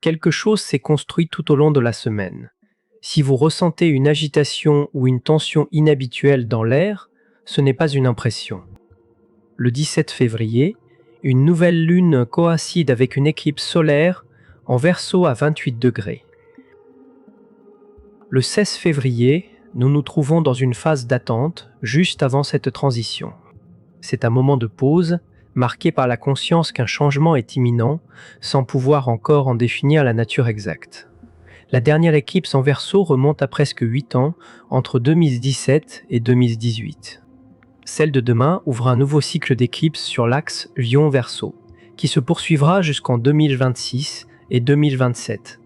Quelque chose s'est construit tout au long de la semaine. Si vous ressentez une agitation ou une tension inhabituelle dans l'air, ce n'est pas une impression. Le 17 février, une nouvelle lune coïncide avec une éclipse solaire en Verseau à 28 degrés. Le 16 février, nous nous trouvons dans une phase d'attente juste avant cette transition. C'est un moment de pause, marqué par la conscience qu'un changement est imminent, sans pouvoir encore en définir la nature exacte. La dernière éclipse en Verseau remonte à presque 8 ans, entre 2017 et 2018. Celle de demain ouvre un nouveau cycle d'éclipses sur l'axe Lion-Verseau, qui se poursuivra jusqu'en 2026 et 2027.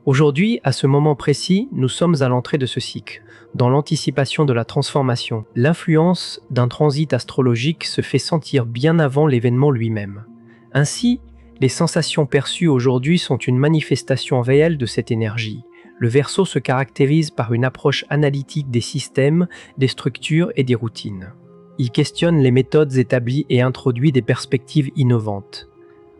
Aujourd'hui, à ce moment précis, nous sommes à l'entrée de ce cycle, dans l'anticipation de la transformation. L'influence d'un transit astrologique se fait sentir bien avant l'événement lui-même. Ainsi, les sensations perçues aujourd'hui sont une manifestation réelle de cette énergie. Le Verseau se caractérise par une approche analytique des systèmes, des structures et des routines. Il questionne les méthodes établies et introduit des perspectives innovantes.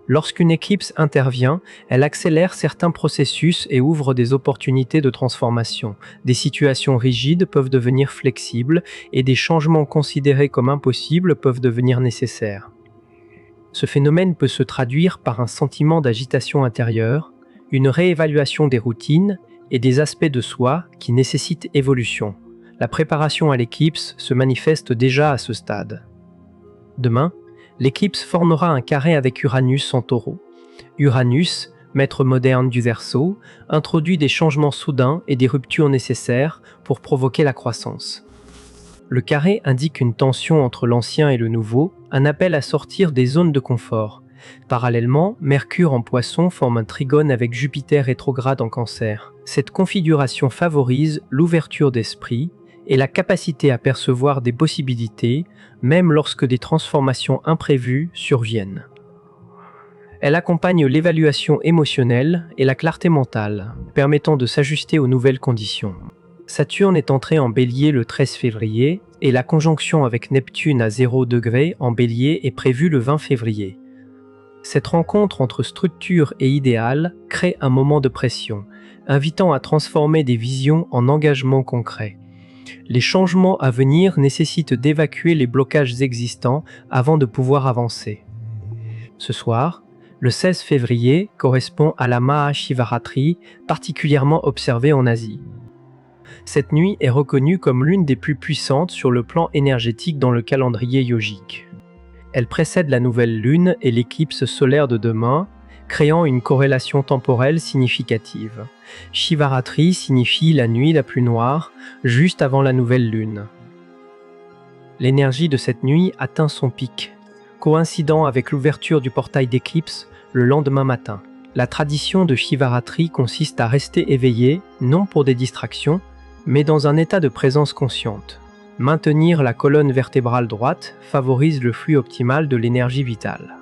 Lorsqu'une éclipse intervient, elle accélère certains processus et ouvre des opportunités de transformation. Des situations rigides peuvent devenir flexibles et des changements considérés comme impossibles peuvent devenir nécessaires. Ce phénomène peut se traduire par un sentiment d'agitation intérieure, une réévaluation des routines et des aspects de soi qui nécessitent évolution. La préparation à l'éclipse se manifeste déjà à ce stade. Demain, l'éclipse formera un carré avec Uranus en Taureau. Uranus, maître moderne du Verseau, introduit des changements soudains et des ruptures nécessaires pour provoquer la croissance. Le carré indique une tension entre l'ancien et le nouveau, un appel à sortir des zones de confort. Parallèlement, Mercure en Poisson forme un trigone avec Jupiter rétrograde en Cancer. Cette configuration favorise l'ouverture d'esprit et la capacité à percevoir des possibilités, même lorsque des transformations imprévues surviennent. Elle accompagne l'évaluation émotionnelle et la clarté mentale, permettant de s'ajuster aux nouvelles conditions. Saturne est entré en Bélier le 13 février et la conjonction avec Neptune à 0 degré en Bélier est prévue le 20 février. Cette rencontre entre structure et idéal crée un moment de pression, invitant à transformer des visions en engagements concrets. Les changements à venir nécessitent d'évacuer les blocages existants avant de pouvoir avancer. Ce soir, le 16 février correspond à la Mahashivaratri, particulièrement observée en Asie. Cette nuit est reconnue comme l'une des plus puissantes sur le plan énergétique dans le calendrier yogique. Elle précède la nouvelle lune et l'éclipse solaire de demain, créant une corrélation temporelle significative. Shivaratri signifie la nuit la plus noire, juste avant la nouvelle lune. L'énergie de cette nuit atteint son pic, coïncidant avec l'ouverture du portail d'éclipse le lendemain matin. La tradition de Shivaratri consiste à rester éveillé, non pour des distractions, mais dans un état de présence consciente. Maintenir la colonne vertébrale droite favorise le flux optimal de l'énergie vitale.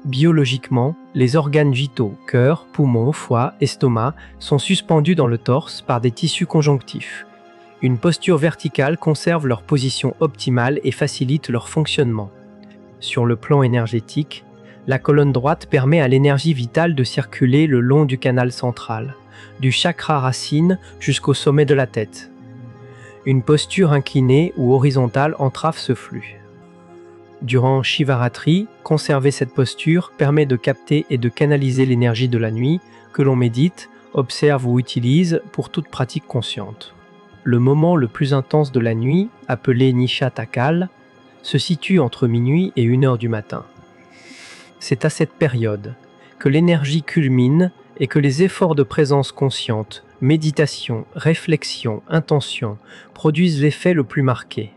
Biologiquement, les organes vitaux, cœur, poumons, foie, estomac, sont suspendus dans le torse par des tissus conjonctifs. Une posture verticale conserve leur position optimale et facilite leur fonctionnement. Sur le plan énergétique, la colonne droite permet à l'énergie vitale de circuler le long du canal central, du chakra racine jusqu'au sommet de la tête. Une posture inclinée ou horizontale entrave ce flux. Durant Shivaratri, conserver cette posture permet de capter et de canaliser l'énergie de la nuit que l'on médite, observe ou utilise pour toute pratique consciente. Le moment le plus intense de la nuit, appelé Nishata Kal, se situe entre minuit et 1 heure du matin. C'est à cette période que l'énergie culmine et que les efforts de présence consciente, méditation, réflexion, intention produisent l'effet le plus marqué.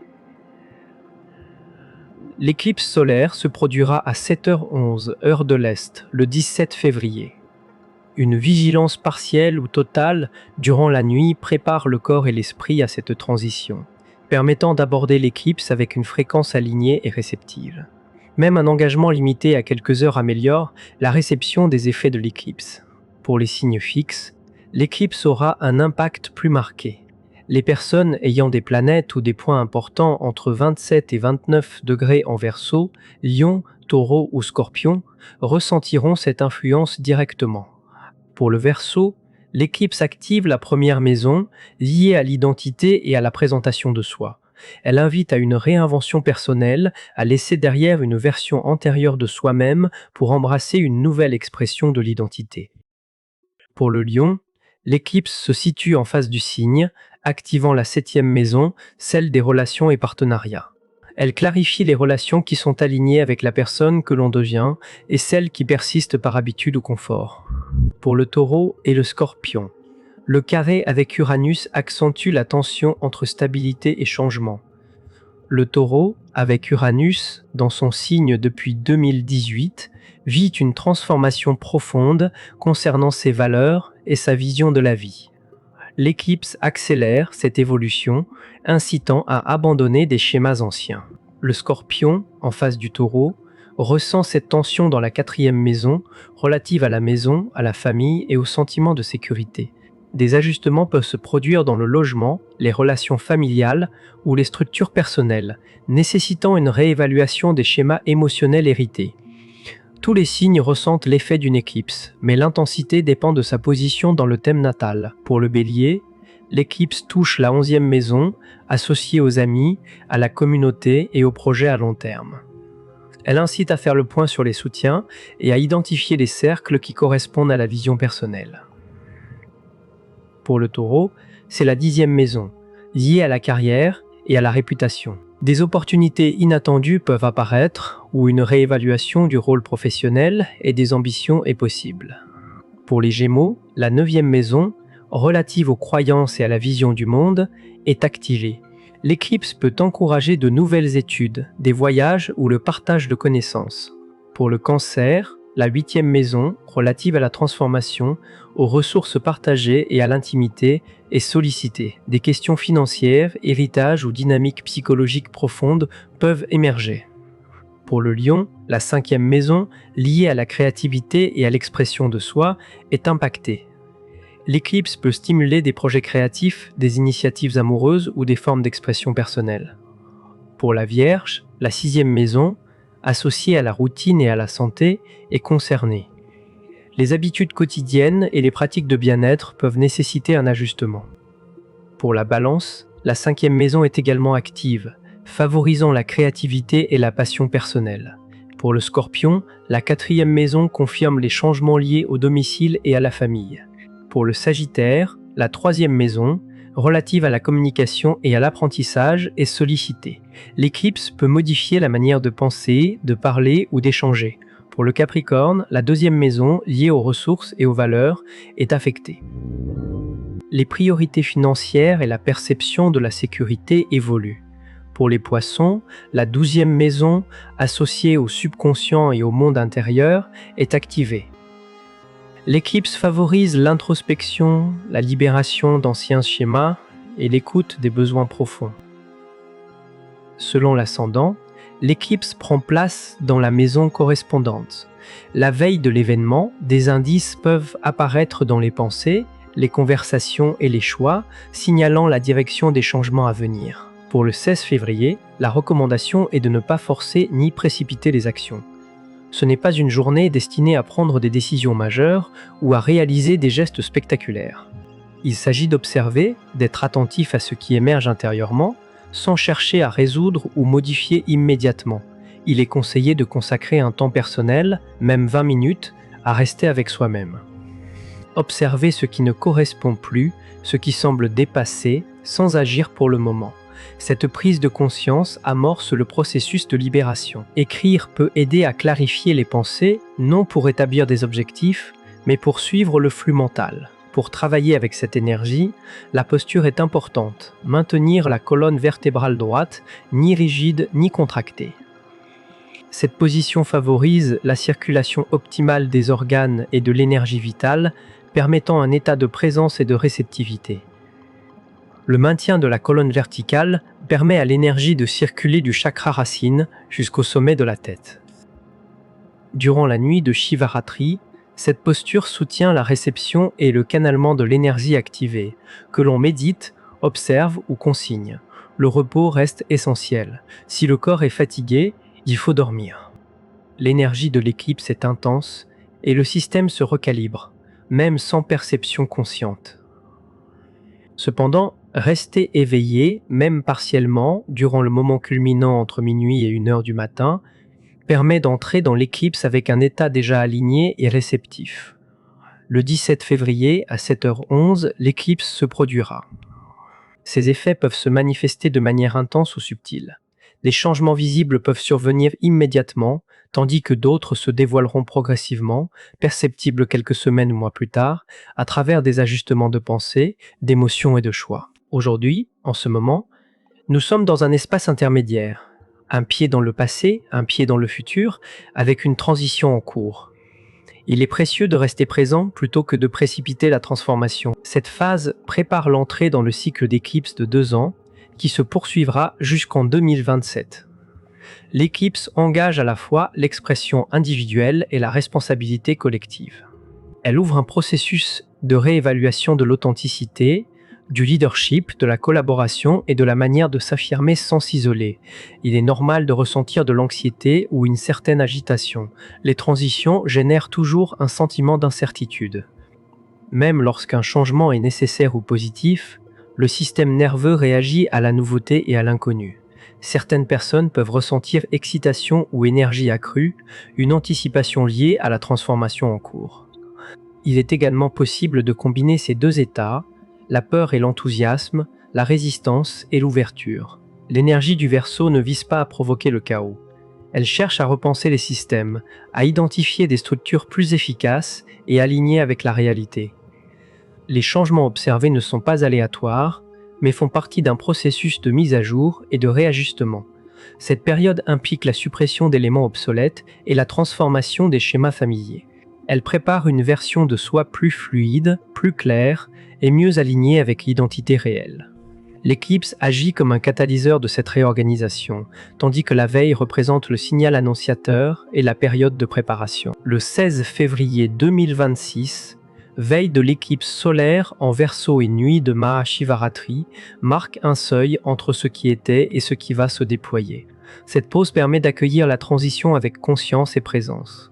L'éclipse solaire se produira à 7h11, heure de l'Est, le 17 février. Une vigilance partielle ou totale durant la nuit prépare le corps et l'esprit à cette transition, permettant d'aborder l'éclipse avec une fréquence alignée et réceptive. Même un engagement limité à quelques heures améliore la réception des effets de l'éclipse. Pour les signes fixes, l'éclipse aura un impact plus marqué. Les personnes ayant des planètes ou des points importants entre 27 et 29 degrés en Verseau, Lion, Taureau ou Scorpion ressentiront cette influence directement. Pour le Verseau, l'éclipse active la première maison, liée à l'identité et à la présentation de soi. Elle invite à une réinvention personnelle, à laisser derrière une version antérieure de soi-même pour embrasser une nouvelle expression de l'identité. Pour le Lion, l'éclipse se situe en face du Cygne, activant la 7e maison, celle des relations et partenariats. Elle clarifie les relations qui sont alignées avec la personne que l'on devient et celles qui persistent par habitude ou confort. Pour le Taureau et le Scorpion, le carré avec Uranus accentue la tension entre stabilité et changement. Le Taureau, avec Uranus dans son signe depuis 2018, vit une transformation profonde concernant ses valeurs et sa vision de la vie. L'éclipse accélère cette évolution, incitant à abandonner des schémas anciens. Le Scorpion, en face du Taureau, ressent cette tension dans la 4e maison, relative à la maison, à la famille et au sentiment de sécurité. Des ajustements peuvent se produire dans le logement, les relations familiales ou les structures personnelles, nécessitant une réévaluation des schémas émotionnels hérités. Tous les signes ressentent l'effet d'une éclipse, mais l'intensité dépend de sa position dans le thème natal. Pour le Bélier, l'éclipse touche la 11e maison, associée aux amis, à la communauté et aux projets à long terme. Elle incite à faire le point sur les soutiens et à identifier les cercles qui correspondent à la vision personnelle. Pour le Taureau, c'est la 10e maison, liée à la carrière et à la réputation. Des opportunités inattendues peuvent apparaître ou une réévaluation du rôle professionnel et des ambitions est possible. Pour les Gémeaux, la 9e maison, relative aux croyances et à la vision du monde, est activée. L'éclipse peut encourager de nouvelles études, des voyages ou le partage de connaissances. Pour le Cancer, la 8e maison, relative à la transformation, aux ressources partagées et à l'intimité, est sollicitée. Des questions financières, héritage ou dynamiques psychologiques profondes peuvent émerger. Pour le Lion, la 5e maison, liée à la créativité et à l'expression de soi, est impactée. L'éclipse peut stimuler des projets créatifs, des initiatives amoureuses ou des formes d'expression personnelle. Pour la Vierge, la 6e maison, associée à la routine et à la santé, est concernée. Les habitudes quotidiennes et les pratiques de bien-être peuvent nécessiter un ajustement. Pour la Balance, la 5e maison est également active, favorisant la créativité et la passion personnelle. Pour le Scorpion, la 4e maison confirme les changements liés au domicile et à la famille. Pour le Sagittaire, la 3e maison, relative à la communication et à l'apprentissage, est sollicitée. L'éclipse peut modifier la manière de penser, de parler ou d'échanger. Pour le Capricorne, la 2e maison, liée aux ressources et aux valeurs, est affectée. Les priorités financières et la perception de la sécurité évoluent. Pour les Poissons, la 12e maison, associée au subconscient et au monde intérieur, est activée. L'éclipse favorise l'introspection, la libération d'anciens schémas et l'écoute des besoins profonds. Selon l'ascendant, l'éclipse prend place dans la maison correspondante. La veille de l'événement, des indices peuvent apparaître dans les pensées, les conversations et les choix, signalant la direction des changements à venir. Pour le 16 février, la recommandation est de ne pas forcer ni précipiter les actions. Ce n'est pas une journée destinée à prendre des décisions majeures ou à réaliser des gestes spectaculaires. Il s'agit d'observer, d'être attentif à ce qui émerge intérieurement, sans chercher à résoudre ou modifier immédiatement. Il est conseillé de consacrer un temps personnel, même 20 minutes, à rester avec soi-même. Observer ce qui ne correspond plus, ce qui semble dépassé, sans agir pour le moment. Cette prise de conscience amorce le processus de libération. Écrire peut aider à clarifier les pensées, non pour établir des objectifs, mais pour suivre le flux mental. Pour travailler avec cette énergie, la posture est importante. Maintenir la colonne vertébrale droite, ni rigide ni contractée. Cette position favorise la circulation optimale des organes et de l'énergie vitale, permettant un état de présence et de réceptivité. Le maintien de la colonne verticale permet à l'énergie de circuler du chakra racine jusqu'au sommet de la tête. Durant la nuit de Shivaratri, cette posture soutient la réception et le canalement de l'énergie activée, que l'on médite, observe ou consigne. Le repos reste essentiel. Si le corps est fatigué, il faut dormir. L'énergie de l'éclipse est intense et le système se recalibre. même sans perception consciente. Cependant, rester éveillé, même partiellement, durant le moment culminant entre minuit et 1 heure du matin, permet d'entrer dans l'éclipse avec un état déjà aligné et réceptif. Le 17 février à 7h11, l'éclipse se produira. Ces effets peuvent se manifester de manière intense ou subtile. Des changements visibles peuvent survenir immédiatement, tandis que d'autres se dévoileront progressivement, perceptibles quelques semaines ou mois plus tard, à travers des ajustements de pensée, d'émotions et de choix. Aujourd'hui, en ce moment, nous sommes dans un espace intermédiaire. Un pied dans le passé, un pied dans le futur, avec une transition en cours. Il est précieux de rester présent plutôt que de précipiter la transformation. Cette phase prépare l'entrée dans le cycle d'éclipse de 2 ans, qui se poursuivra jusqu'en 2027. L'éclipse engage à la fois l'expression individuelle et la responsabilité collective. Elle ouvre un processus de réévaluation de l'authenticité, du leadership, de la collaboration et de la manière de s'affirmer sans s'isoler. Il est normal de ressentir de l'anxiété ou une certaine agitation. Les transitions génèrent toujours un sentiment d'incertitude. Même lorsqu'un changement est nécessaire ou positif, le système nerveux réagit à la nouveauté et à l'inconnu. Certaines personnes peuvent ressentir excitation ou énergie accrue, une anticipation liée à la transformation en cours. Il est également possible de combiner ces deux états, la peur et l'enthousiasme, la résistance et l'ouverture. L'énergie du Verseau ne vise pas à provoquer le chaos. Elle cherche à repenser les systèmes, à identifier des structures plus efficaces et alignées avec la réalité. Les changements observés ne sont pas aléatoires, mais font partie d'un processus de mise à jour et de réajustement. Cette période implique la suppression d'éléments obsolètes et la transformation des schémas familiers. Elle prépare une version de soi plus fluide, plus claire et mieux alignée avec l'identité réelle. L'éclipse agit comme un catalyseur de cette réorganisation, tandis que la veille représente le signal annonciateur et la période de préparation. Le 16 février 2026, veille de l'éclipse solaire en Verseau et nuit de Mahashivaratri, marque un seuil entre ce qui était et ce qui va se déployer. Cette pause permet d'accueillir la transition avec conscience et présence.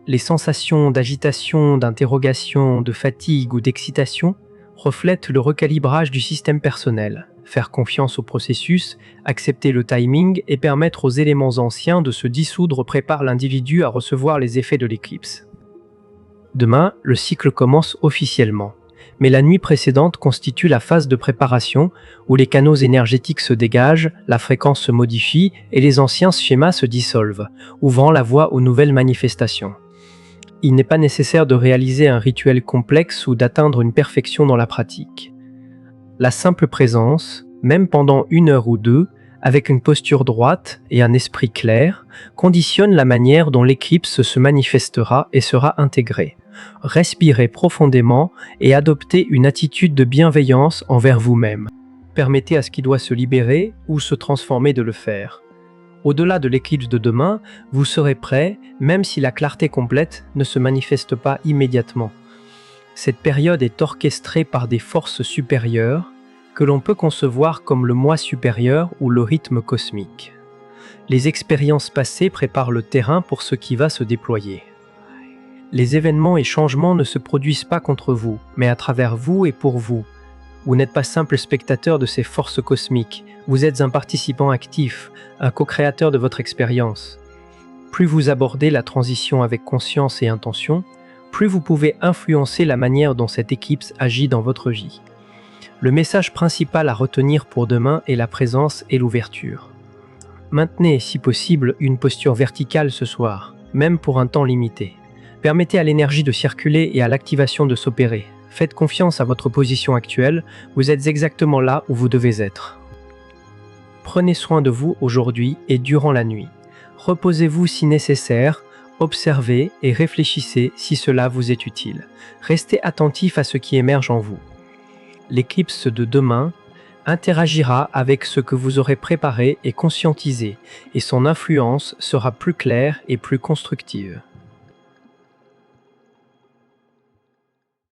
Les sensations d'agitation, d'interrogation, de fatigue ou d'excitation reflètent le recalibrage du système personnel. Faire confiance au processus, accepter le timing et permettre aux éléments anciens de se dissoudre prépare l'individu à recevoir les effets de l'éclipse. Demain, le cycle commence officiellement, mais la nuit précédente constitue la phase de préparation où les canaux énergétiques se dégagent, la fréquence se modifie et les anciens schémas se dissolvent, ouvrant la voie aux nouvelles manifestations. Il n'est pas nécessaire de réaliser un rituel complexe ou d'atteindre une perfection dans la pratique. La simple présence, même pendant 1 heure ou 2, avec une posture droite et un esprit clair, conditionne la manière dont l'éclipse se manifestera et sera intégrée. Respirez profondément et adoptez une attitude de bienveillance envers vous-même. Permettez à ce qui doit se libérer ou se transformer de le faire. Au-delà de l'éclipse de demain, vous serez prêt, même si la clarté complète ne se manifeste pas immédiatement. Cette période est orchestrée par des forces supérieures que l'on peut concevoir comme le moi supérieur ou le rythme cosmique. Les expériences passées préparent le terrain pour ce qui va se déployer. Les événements et changements ne se produisent pas contre vous, mais à travers vous et pour vous. Vous n'êtes pas simple spectateur de ces forces cosmiques, vous êtes un participant actif, un co-créateur de votre expérience. Plus vous abordez la transition avec conscience et intention, plus vous pouvez influencer la manière dont cette éclipse agit dans votre vie. Le message principal à retenir pour demain est la présence et l'ouverture. Maintenez, si possible, une posture verticale ce soir, même pour un temps limité. Permettez à l'énergie de circuler et à l'activation de s'opérer. Faites confiance à votre position actuelle, vous êtes exactement là où vous devez être. Prenez soin de vous aujourd'hui et durant la nuit. Reposez-vous si nécessaire, observez et réfléchissez si cela vous est utile. Restez attentif à ce qui émerge en vous. L'éclipse de demain interagira avec ce que vous aurez préparé et conscientisé, et son influence sera plus claire et plus constructive.